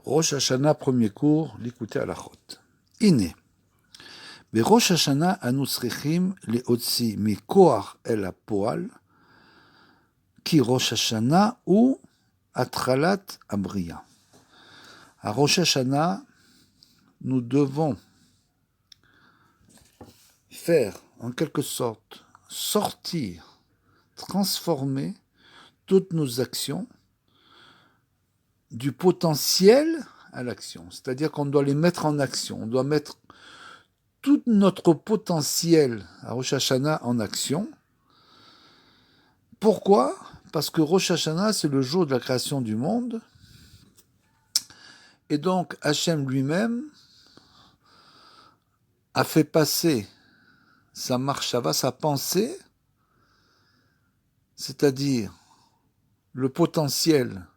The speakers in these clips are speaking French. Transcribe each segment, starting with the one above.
Rosh Hashanah, premier cours, l'écouter à la chôte. Iné. בראש השנה אנו צריכים להוציא מכוח אל הפועל, כי ראש השנה הוא התחלת הבריאה. À Rosh Hashanah, nous devons faire, en quelque sorte, sortir, transformer toutes nos actions du potentiel à l'action. C'est-à-dire qu'on doit les mettre en action. On doit mettre tout notre potentiel à Rosh Hashanah en action. Pourquoi ? Parce que Rosh Hashanah, c'est le jour de la création du monde. Et donc, Hachem lui-même a fait passer sa marchava, sa pensée, c'est-à-dire le potentiel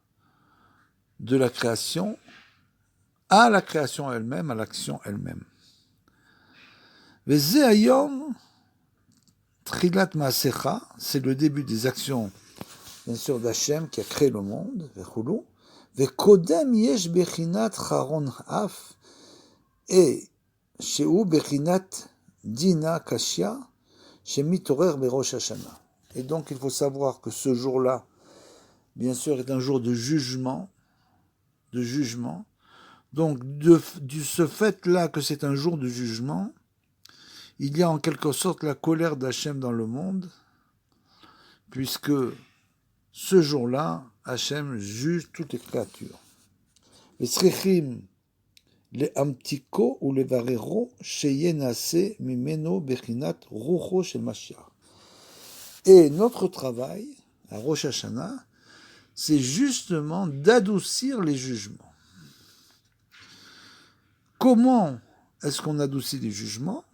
de la création, à la création elle-même, à l'action elle-même. Veze hayom trilat maasecha, c'est le début des actions, bien sûr, d'Hachem qui a créé le monde, vechulu, vekodem yesh bechinat charon haf, et sheu bechinat dina kashia, shemitorer berosh Hashanah. Et donc, il faut savoir que ce jour-là, bien sûr, est un jour de jugement. Donc, de ce fait-là que c'est un jour de jugement, il y a en quelque sorte la colère d'Hachem dans le monde, puisque ce jour-là, Hachem juge toutes les créatures. Les srichim, les amtiko ou les varero, sheyenase mimeno bechinat rucho shel Mashiach. Et notre travail, à Rosh Hashanah, c'est justement d'adoucir les jugements. Comment est-ce qu'on adoucit les jugements ?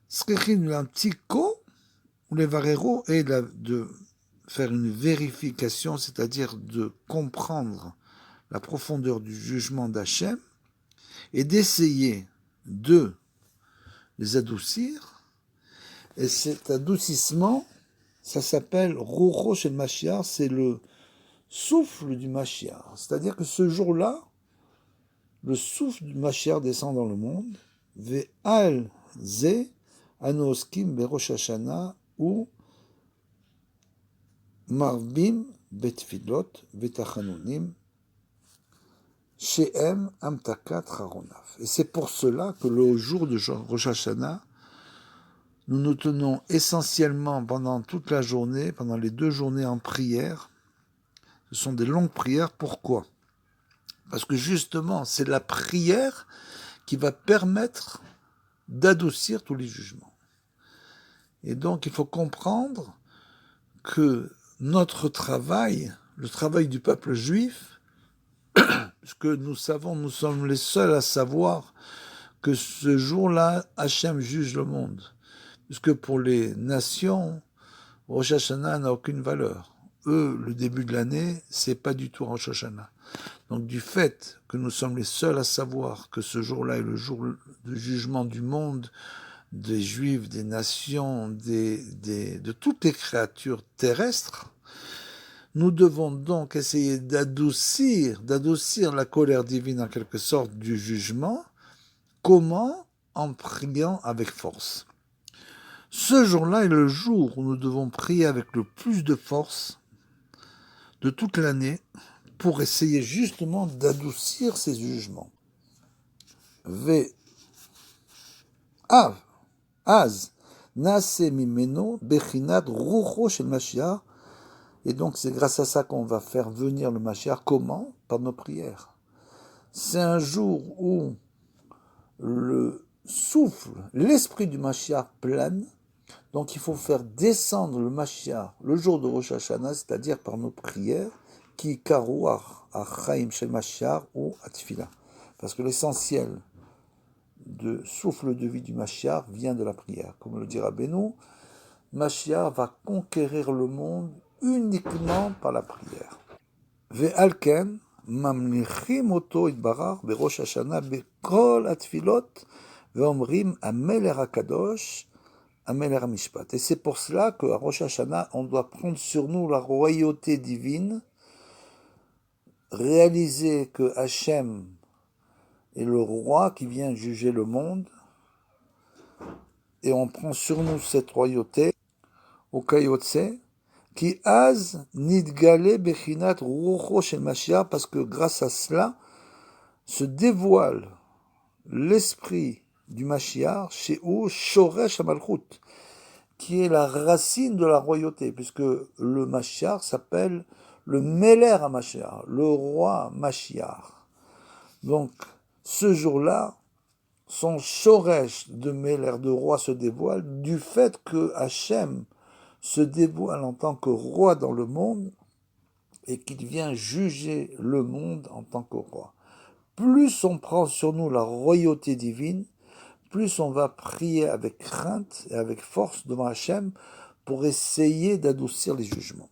Srichim, l'amtiko ou les varero, est de faire une vérification, c'est-à-dire de comprendre la profondeur du jugement d'Hachem et d'essayer de les adoucir. Et cet adoucissement, ça s'appelle Rucho shel Mashiach, c'est le souffle du Mashiach. C'est-à-dire que ce jour-là, le souffle du Mashiach descend dans le monde. Ve'al ze anu oskim berosh Hashanah ou Marvim betfilot vetachanunim she'em amtakat charonaf. Et c'est pour cela que le jour de Rosh Hashanah, nous nous tenons essentiellement pendant toute la journée, pendant les 2 journées en prière. Ce sont des longues prières. Pourquoi ? Parce que justement, c'est la prière qui va permettre d'adoucir tous les jugements. Et donc, il faut comprendre que notre travail, le travail du peuple juif, puisque nous savons, nous sommes les seuls à savoir que ce jour-là, Hachem juge le monde. Puisque pour les nations, Rosh Hashanah n'a aucune valeur. Eux, le début de l'année, c'est pas du tout Rosh Hashanah. Donc du fait que nous sommes les seuls à savoir que ce jour-là est le jour de jugement du monde, des Juifs, des nations, de toutes les créatures terrestres, nous devons donc essayer d'adoucir la colère divine en quelque sorte du jugement. Comment ? En priant avec force. Ce jour-là est le jour où nous devons prier avec le plus de force de toute l'année pour essayer justement d'adoucir ces jugements. Az nase mimeno bechinat rucho shel Mashiach. Et donc c'est grâce à ça qu'on va faire venir le Mashiach. Comment ? Par nos prières. C'est un jour où le souffle, l'esprit du Mashiach plane. Donc il faut faire descendre le Mashiach le jour de Rosh Hashanah, c'est-à-dire par nos prières, qui karouach achaim shel Mashiach ou atfila. Parce que l'essentiel de souffle de vie du Mashiach vient de la prière. Comme le dit Rabbeinu, Mashiach va conquérir le monde uniquement par la prière. Ve'alken mamlichim oto itbarach berosh Hashanah bekol atfilot ve'omrim amelech hakadosh Amelech HaMishpat. Et c'est pour cela qu'à Rosh Hashanah, on doit prendre sur nous la royauté divine réaliser que Hachem est le roi qui vient juger le monde, et on prend sur nous cette royauté, au Kayotse, qui az nidgale bechinat rucho shel Mashiach, parce que grâce à cela se dévoile l'esprit du Mashiach, chez où shoresh hamalchut, qui est la racine de la royauté, puisque le Mashiach s'appelle le Meler HaMashiach, le roi Mashiach. Donc, ce jour-là, son shoresh de Meler, de roi, se dévoile du fait que Hachem se dévoile en tant que roi dans le monde et qu'il vient juger le monde en tant que roi. Plus on prend sur nous la royauté divine, plus on va prier avec crainte et avec force devant Hachem pour essayer d'adoucir les jugements.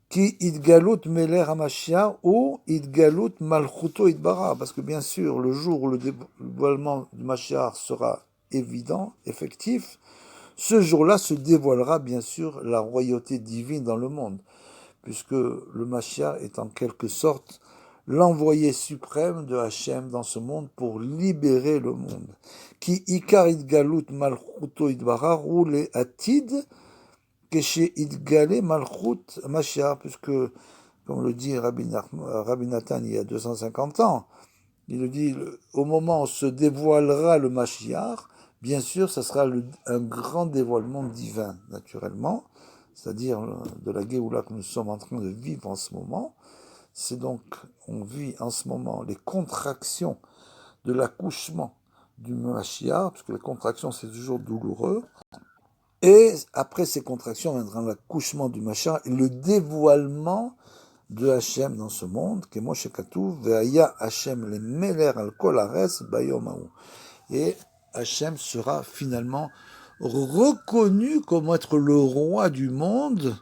Ki idgalut meler hamashiach ou idgalut malchuto idbara, parce que bien sûr, le jour où le dévoilement du Mashiach sera évident, effectif, ce jour-là se dévoilera bien sûr la royauté divine dans le monde, puisque le Mashiach est en quelque sorte l'envoyé suprême de Hachem dans ce monde pour libérer le monde. Ki ikar idgalut malchuto idbara ou le atid keshe idgale malchut Mashiach, puisque, comme le dit Rabbi Nathan il y a 250 ans, il le dit, au moment où se dévoilera le Mashiach, bien sûr, ça sera un grand dévoilement divin, naturellement, c'est-à-dire de la Géoula que nous sommes en train de vivre en ce moment. C'est donc, on vit en ce moment les contractions de l'accouchement du Mashiach, puisque les contractions, c'est toujours douloureux. Et après ces contractions viendra l'accouchement du Mashiach et le dévoilement de Hachem dans ce monde, qui est Moshe Katuv, Ve'aya Hachem le Meler al Kol Haaretz Bayom Ha'u. Et Hachem sera finalement reconnu comme être le roi du monde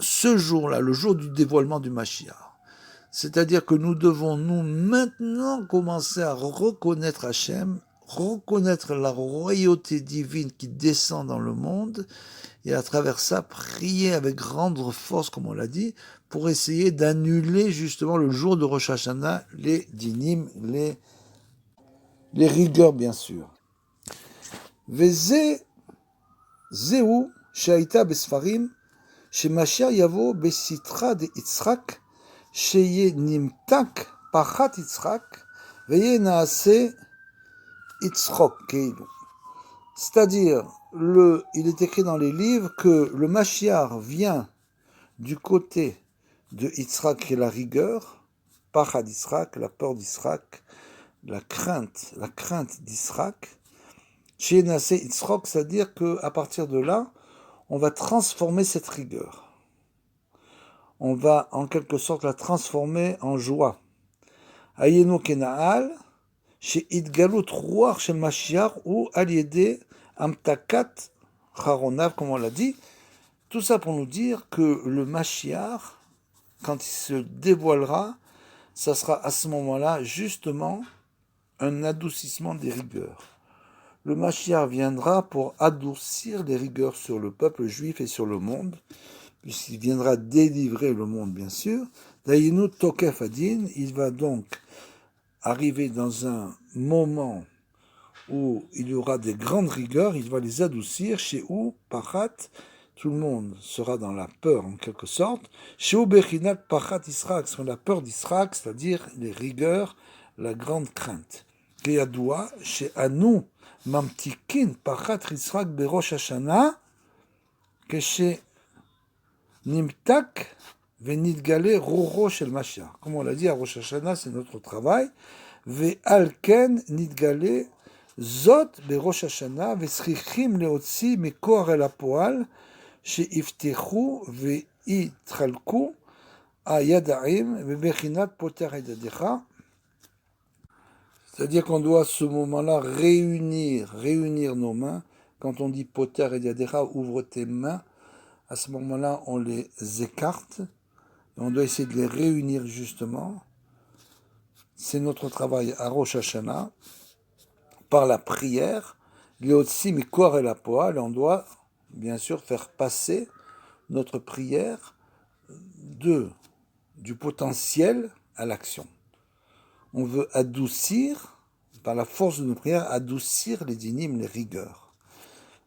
ce jour-là, le jour du dévoilement du Mashiach. C'est-à-dire que nous devons, nous, maintenant commencer à reconnaître Hachem, reconnaître la royauté divine qui descend dans le monde, et à travers ça, prier avec grande force, comme on l'a dit, pour essayer d'annuler justement le jour de Rosh Hashanah, les dinim, les rigueurs, bien sûr. Veze, zeu, shaita besfarim, shemashiach yavo besitra de Yitzhak, sheye nimtak pachat Yitzhak, veye naase Yitzchok keilu. C'est-à-dire, il est écrit dans les livres que le Mashiach vient du côté de Yitzhak, qui est la rigueur, pachat Yitzhak, la peur d'Yitzhak, la crainte d'Yitzhak, chez Nassé Yitzchok, c'est-à-dire qu'à partir de là, on va transformer cette rigueur. On va en quelque sorte la transformer en joie. Ayenu Kenaal, chez Idgalut Ruach shel Mashiach ou Aliede Amtakat Charonav, comme on l'a dit. Tout ça pour nous dire que le Mashiach, quand il se dévoilera, ça sera à ce moment-là justement un adoucissement des rigueurs. Le Mashiach viendra pour adoucir les rigueurs sur le peuple juif et sur le monde, puisqu'il viendra délivrer le monde, bien sûr. Dayinu Tokef Adin, il va donc arriver dans un moment où il y aura des grandes rigueurs, il va les adoucir, chez où, Pachat, tout le monde sera dans la peur en quelque sorte, chez où Bechinat Pachat Israq, sur la peur d'Israël, c'est-à-dire les rigueurs, la grande crainte. Keyadoua, chez Anou, Mamtikin Pachat Yitzhak Berosh Hashanah, Keshe Nimtak Venidgale Roro Shel Mashiach. Comme on l'a dit, à Rosh Hashanah, c'est notre travail. Ve'alken Nidgale Zot Berosh Hashanah Ve'srichim Leotzi Mekor El Apoal She'iftechu Ve'itralku Ayadaim Ve'bechinat Poter Edadecha. C'est-à-dire qu'on doit à ce moment-là réunir nos mains. Quand on dit Poter et Yadera, ouvre tes mains, à ce moment-là, on les écarte. Et on doit essayer de les réunir justement. C'est notre travail à Rosh Hashanah, par la prière. Léotsi, mais corps et la poêle, et on doit bien sûr faire passer notre prière de du potentiel à l'action. On veut adoucir, par la force de nos prières, adoucir les dynimes, les rigueurs.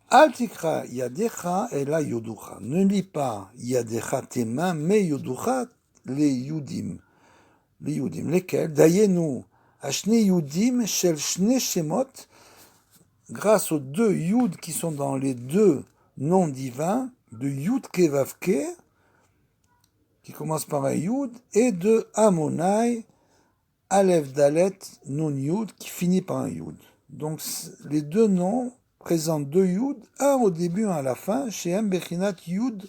Al tikra yadecha ela yoducha. Ne lis pas yadecha tes mains, mais yoducha les yudim. Les yudim, lesquels? Dayenu, ashne yudim shel shne shemot, grâce aux deux yud qui sont dans les deux noms divins, de yud kevavke, qui commence par un yud, et de Amonai, Aleph Dalet Nun Yud, qui finit par un yud. Donc les deux noms présentent deux yud, un au début, un à la fin, chez M Bechinat Yud,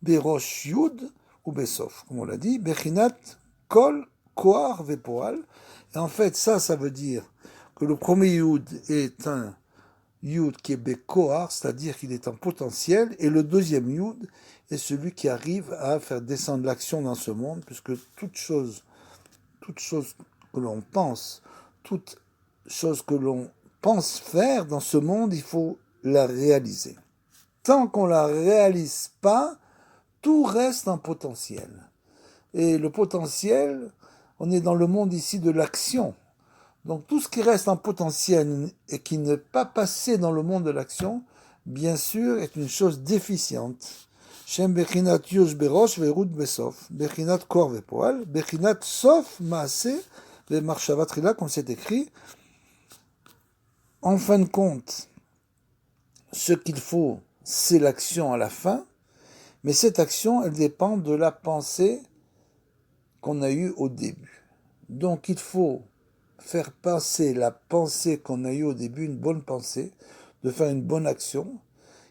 Berosh Yud, ou Besof, comme on l'a dit, Bechinat Kol, Koar, Vepoal. Et en fait, ça veut dire que le premier yud est un yud qui est Bekoar, c'est-à-dire qu'il est en potentiel, et le deuxième yud est celui qui arrive à faire descendre l'action dans ce monde, puisque toute chose que l'on pense, toute chose que l'on pense faire dans ce monde, il faut la réaliser. Tant qu'on ne la réalise pas, tout reste en potentiel. Et le potentiel, on est dans le monde ici de l'action. Donc tout ce qui reste en potentiel et qui n'est pas passé dans le monde de l'action, bien sûr, est une chose déficiente. Shem bechinat yush berosh verut besof, bechinat kor vepoal, bechinat sof maase ve'marshavat trila, comme c'est écrit. En fin de compte, ce qu'il faut, c'est l'action à la fin, mais cette action, elle dépend de la pensée qu'on a eue au début. Donc il faut faire passer la pensée qu'on a eue au début, une bonne pensée, de faire une bonne action.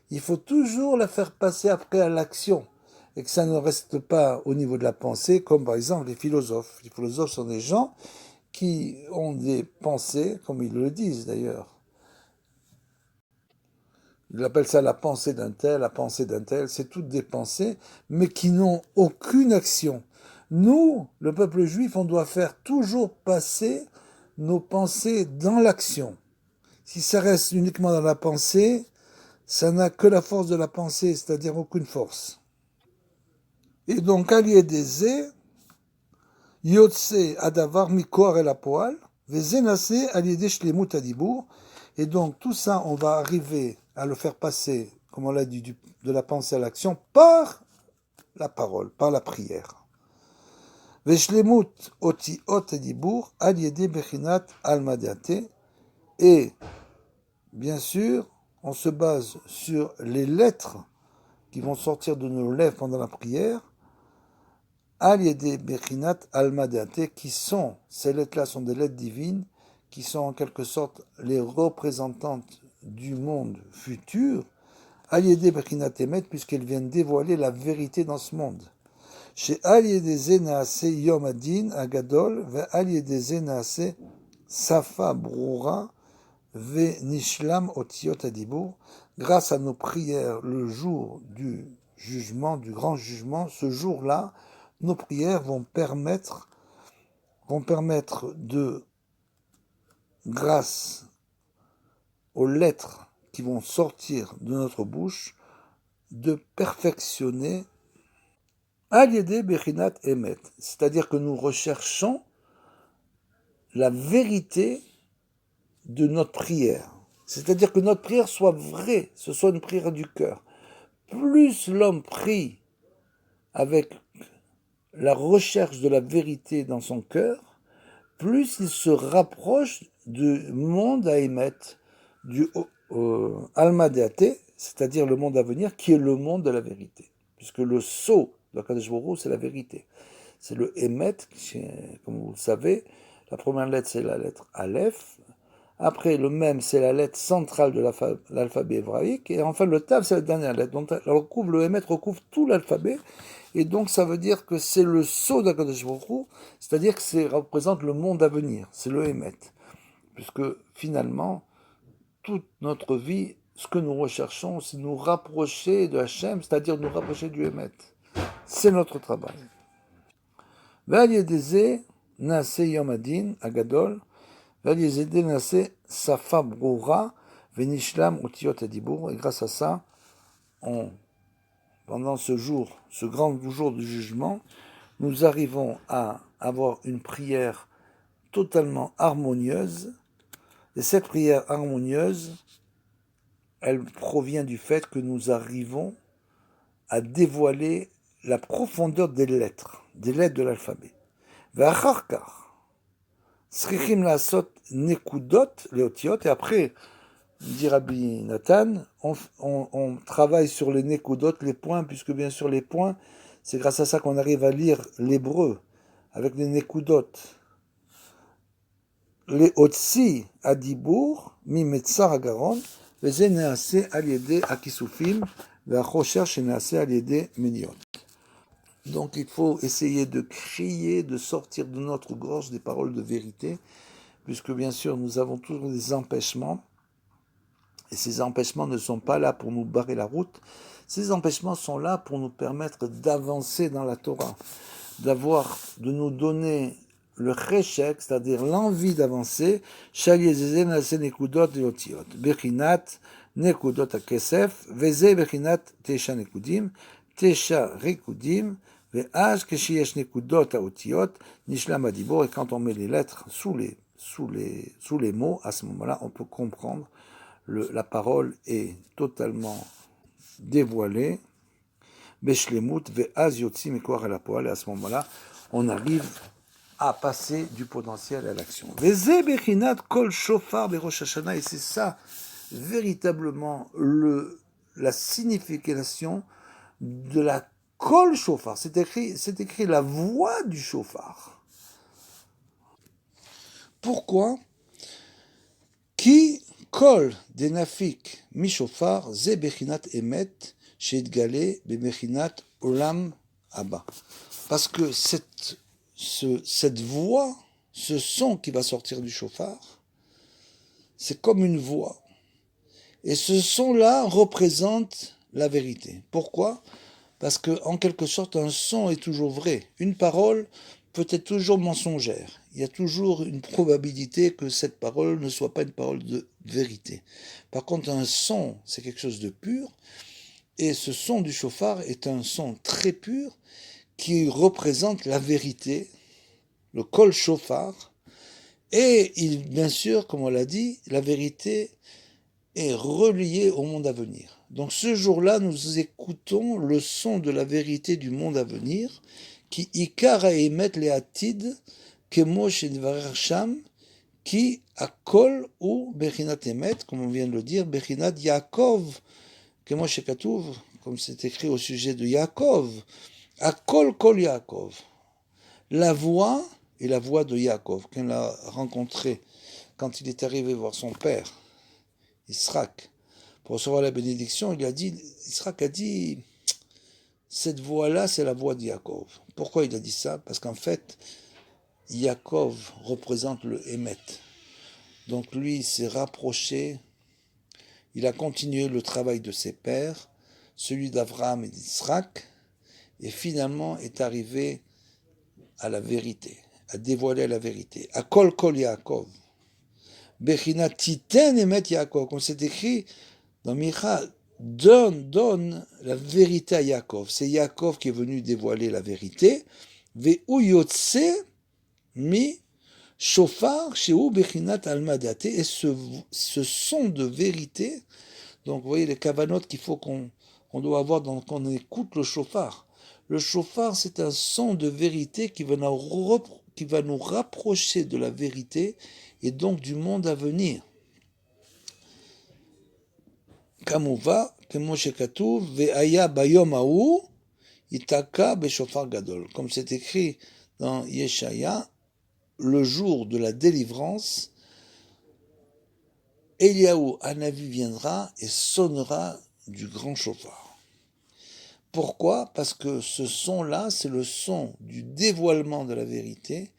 Il faut toujours la faire passer après à l'action, et que ça ne reste pas au niveau de la pensée, comme par exemple les philosophes. Les philosophes sont des gens qui ont des pensées, comme ils le disent d'ailleurs. Ils appellent ça la pensée d'un tel, c'est toutes des pensées, mais qui n'ont aucune action. Nous, le peuple juif, on doit faire toujours passer nos pensées dans l'action. Si ça reste uniquement dans la pensée, ça n'a que la force de la pensée, c'est-à-dire aucune force. Et donc, Aliédézé, Yotse Adavar Mikor El Apoal, Vezenase Aliédé Shlemut Adibour. Et donc, tout ça, on va arriver à le faire passer, comme on l'a dit, de la pensée à l'action, par la parole, par la prière. Veshlemut Oti Ot Adibour, Aliédé Bechinat Almadeate. Et, bien sûr, on se base sur les lettres qui vont sortir de nos lèvres pendant la prière, Al-Yedé Bechinat Almadeate, qui sont, ces lettres-là sont des lettres divines, qui sont en quelque sorte les représentantes du monde futur, Al-Yedé Bechinat Emet, puisqu'elles viennent dévoiler la vérité dans ce monde. Chez Al-Yedé Zenaase Yom Adin Agadol, ve Al-Yedé Zenaase Safa Broura, ve Nishlam Otiot Adibur, grâce à nos prières le jour du jugement, du grand jugement, ce jour-là, nos prières vont permettre de, grâce aux lettres qui vont sortir de notre bouche, de perfectionner Al-Yedé Bechinat Emet, c'est-à-dire que nous recherchons la vérité de notre prière. C'est-à-dire que notre prière soit vraie, ce soit une prière du cœur. Plus l'homme prie avec la recherche de la vérité dans son cœur, plus il se rapproche du monde à émettre, du Almadeate, c'est-à-dire le monde à venir, qui est le monde de la vérité. Puisque le sceau de Kadosh Baruch Hu, c'est la vérité. C'est le Emet, comme vous le savez. La première lettre, c'est la lettre Aleph. Après, le Mem, c'est la lettre centrale de l'alphabet hébraïque. Et enfin, le Tav, c'est la dernière lettre. Donc, le Emet recouvre tout l'alphabet. Et donc, ça veut dire que c'est le sceau d'Akadosh Baruch Hu, c'est-à-dire que ça représente le monde à venir. C'est le Emet. Puisque, finalement, toute notre vie, ce que nous recherchons, c'est nous rapprocher de Hachem, c'est-à-dire nous rapprocher du Emet. C'est notre travail. Ve'al-Yedezé, Nase Yom Adin, Agadol, Ve'al-Yedezé, Nase Safa Broura, Venishlam Otiot Adibur, et grâce à ça, pendant ce jour, ce grand jour du jugement, nous arrivons à avoir une prière totalement harmonieuse. Et cette prière harmonieuse, elle provient du fait que nous arrivons à dévoiler la profondeur des lettres de l'alphabet. Ve'acharkar, srichim la'asot nekudot leotiot, et après, dit Rabbi Nathan, on travaille sur les nekudot, les points, puisque bien sûr les points, c'est grâce à ça qu'on arrive à lire l'hébreu, avec les nekudot. Les otsi adibour, mi metzar agaron, וזה נעשה על ידי הכיסופים והחושר שנעשה על ידי מניות. Donc il faut essayer de crier, de sortir de notre gorge des paroles de vérité, puisque bien sûr nous avons toujours des empêchements, et ces empêchements ne sont pas là pour nous barrer la route, ces empêchements sont là pour nous permettre d'avancer dans la Torah, de nous donner le cheshek, c'est-à-dire l'envie d'avancer, shaliezeze nase nekudot leotiot, bechinat nekudot hakesef, veze bechinat tesha nekudim, tesha rekudim, ve'az keshiyesh nekudot haotiot, nishlam adibor, et quand on met les lettres sous les mots, à ce moment-là, on peut comprendre, la parole est totalement dévoilée, beshlemut, ve'az yotzi mekoach el hapoal, et à ce moment-là, on arrive à passer du potentiel à l'action. Et c'est ça véritablement la signification de la kol shofar. C'est écrit la voix du shofar. Pourquoi? Ki kol denafik mi shofar ze bechinat emet sheitgale be bechinat olam haba. Parce que cette voix, ce son qui va sortir du chauffard, c'est comme une voix. Et ce son-là représente la vérité. Pourquoi? Parce qu'en quelque sorte, un son est toujours vrai. Une parole peut être toujours mensongère. Il y a toujours une probabilité que cette parole ne soit pas une parole de vérité. Par contre, un son, c'est quelque chose de pur. Et ce son du chauffard est un son très pur qui représente la vérité, le kol shofar, et bien sûr, comme on l'a dit, la vérité est reliée au monde à venir. Donc ce jour-là, nous écoutons le son de la vérité du monde à venir, qui ikar haemet le'atid kemo shedvarer sham, qui akol ou bechinat emet, comme on vient de le dire, bechinat Yaakov, kemo shekatuv, comme c'est écrit au sujet de Yaakov, akol kol Yaakov. La voix est la voix de Yaakov, qu'on a rencontré quand il est arrivé voir son père, Israq, pour recevoir la bénédiction. Israq a dit, cette voix-là, c'est la voix de Yaakov. Pourquoi il a dit ça? Parce qu'en fait, Yaakov représente le Hémet. Donc lui, il s'est rapproché, il a continué le travail de ses pères, celui d'Abraham et d'Israc, et finalement est arrivé à la vérité, à dévoiler la vérité. À kol kol Yaakov. Bechina titen emet Yaakov. Comme c'est écrit dans Micha, donne la vérité à Yaakov. C'est Yaakov qui est venu dévoiler la vérité. Ve'u yotse mi shofar shehu bechinat almadate. Et ce son de vérité, donc vous voyez les kavanotes qu'il faut qu'on doit avoir quand on écoute le shofar. Le shofar, c'est un son de vérité qui va nous rapprocher de la vérité et donc du monde à venir. Kamova, kemo shekatuv, ve'aya bayom ha'u, itaka beshofar gadol. Comme c'est écrit dans Yeshaya, le jour de la délivrance, Eliaou Hanavi viendra et sonnera du grand shofar. Pourquoi? Parce que ce son-là, c'est le son du dévoilement de la vérité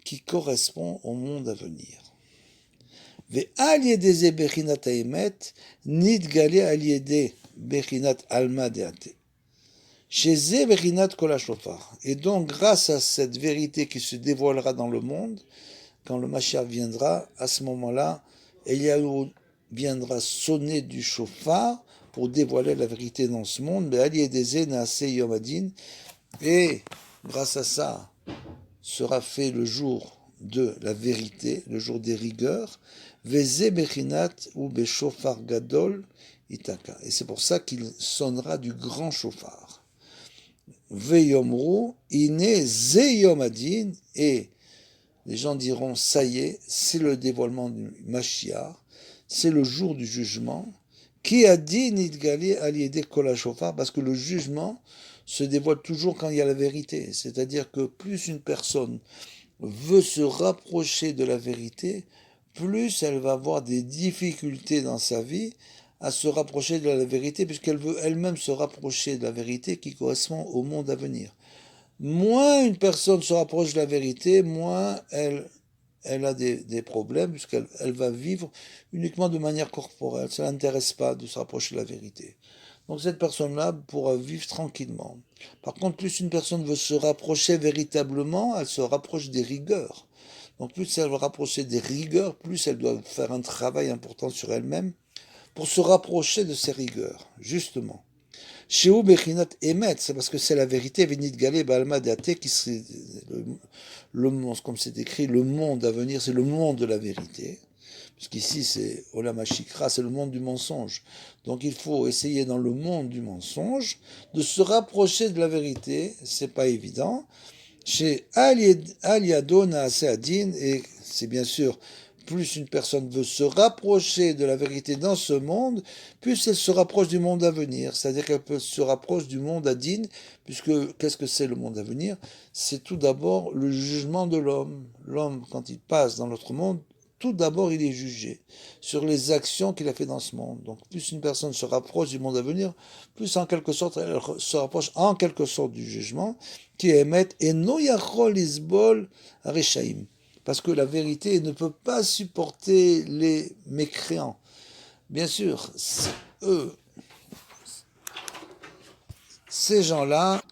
qui correspond au monde à venir. Ve'al yedeze bechinat ha'emet, nitgale al yede bechinat alma deate. Sheze bechinat kol hashofar. Et donc, grâce à cette vérité qui se dévoilera dans le monde, quand le Mashiach viendra, à ce moment-là, Eliaou viendra sonner du shofar pour dévoiler la vérité dans ce monde, et grâce à ça, sera fait le jour de la vérité, le jour des rigueurs, Veze bechinat ou beshofar gadol itaka. Et c'est pour ça qu'il sonnera du grand chauffard. Veyomru ine zeyom adin, et les gens diront, ça y est, c'est le dévoilement du Mashiach, c'est le jour du jugement, qui a dit nidgali aliede kol shofar, parce que le jugement se dévoile toujours quand il y a la vérité. C'est-à-dire que plus une personne veut se rapprocher de la vérité, plus elle va avoir des difficultés dans sa vie à se rapprocher de la vérité, puisqu'elle veut elle-même se rapprocher de la vérité qui correspond au monde à venir. Moins une personne se rapproche de la vérité, moins elle a des problèmes, puisqu'elle va vivre uniquement de manière corporelle. Ça ne l'intéresse pas de se rapprocher de la vérité. Donc cette personne-là pourra vivre tranquillement. Par contre, plus une personne veut se rapprocher véritablement, elle se rapproche des rigueurs. Donc plus elle va rapprocher des rigueurs, plus elle doit faire un travail important sur elle-même pour se rapprocher de ces rigueurs, justement. Chez Bechinat Emet, c'est parce que c'est la vérité, Venit Galé Balma Date, qui serait le monde, comme c'est écrit, le monde à venir, c'est le monde de la vérité. Puisqu'ici, c'est Olam HaShikra, c'est le monde du mensonge. Donc il faut essayer dans le monde du mensonge de se rapprocher de la vérité, c'est pas évident. Chez Aliadona Seadin, et c'est bien sûr, plus une personne veut se rapprocher de la vérité dans ce monde, plus elle se rapproche du monde à venir. C'est-à-dire qu'elle se rapproche du monde à Din, puisque qu'est-ce que c'est le monde à venir? C'est tout d'abord le jugement de l'homme. L'homme, quand il passe dans l'autre monde, tout d'abord, il est jugé sur les actions qu'il a fait dans ce monde. Donc, plus une personne se rapproche du monde à venir, plus en quelque sorte, elle se rapproche en quelque sorte du jugement qui est émet et no yachol isbol areshaim. Parce que la vérité ne peut pas supporter les mécréants. Bien sûr, eux, ces gens-là,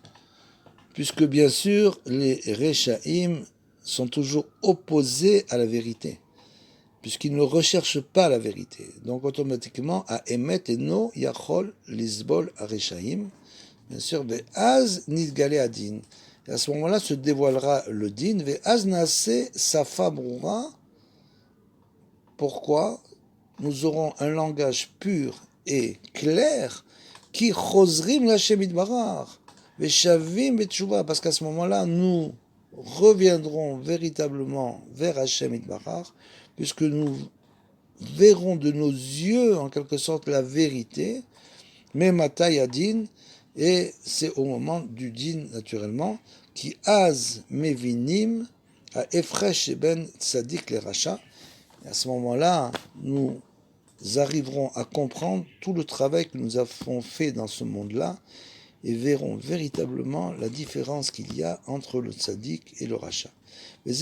puisque bien sûr, les Rechaim sont toujours opposés à la vérité, puisqu'ils ne recherchent pas la vérité. Donc automatiquement, à Emet et No Yachol Lisbol Areshaim, bien sûr, Ve'az Nidgale Adin. Et à ce moment-là se dévoilera le din, Ve'az Nase Safa Brura. Pourquoi? Nous aurons un langage pur et clair qui chosrim l'Hashem Idbarar, Ve'shavim Ve'tshuva, parce qu'à ce moment-là, nous reviendrons véritablement vers Hashem Idbarar, puisque nous verrons de nos yeux, en quelque sorte, la vérité, mais Matay Adin, et c'est au moment du din, naturellement, qui az mevinim à Efresh ben Tzadik le Racha. À ce moment-là, nous arriverons à comprendre tout le travail que nous avons fait dans ce monde-là et verrons véritablement la différence qu'il y a entre le tzaddik et le rachat. Et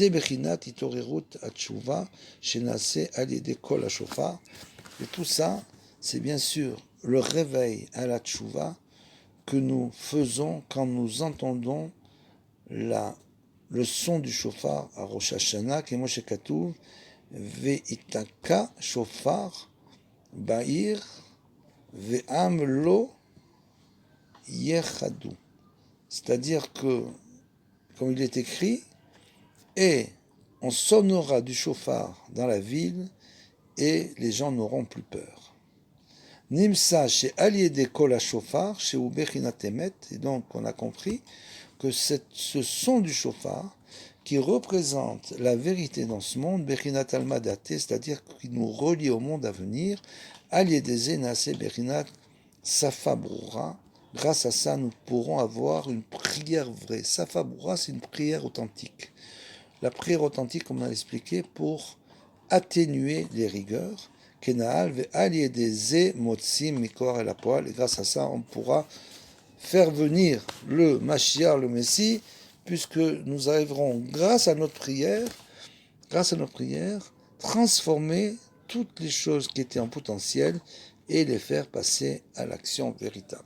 tout ça, c'est bien sûr le réveil à la tchouva que nous faisons quand nous entendons le son du shofar à Rosh Hashanah, qui est Moshe Katuv, Ve'itaka shofar ba'ir ve'am lo yechadu. C'est-à-dire que, comme il est écrit, et on sonnera du chauffard dans la ville et les gens n'auront plus peur. Nimsa chez Aliede Kol Shofar, chez Ubechinat Emet, et donc on a compris que ce son du chauffard qui représente la vérité dans ce monde, Bechinat Almadate, c'est-à-dire qui nous relie au monde à venir, Aliede Zenase Bechinat Safa Brura. Grâce à ça, nous pourrons avoir une prière vraie. Safa Brura, c'est une prière authentique. La prière authentique, comme on a expliqué, pour atténuer les rigueurs. Kenaal ve'aliedeze motzim mikor el apoal. Et grâce à ça, on pourra faire venir le Mashiach, le Messie, puisque nous arriverons, grâce à notre prière, transformer toutes les choses qui étaient en potentiel et les faire passer à l'action véritable.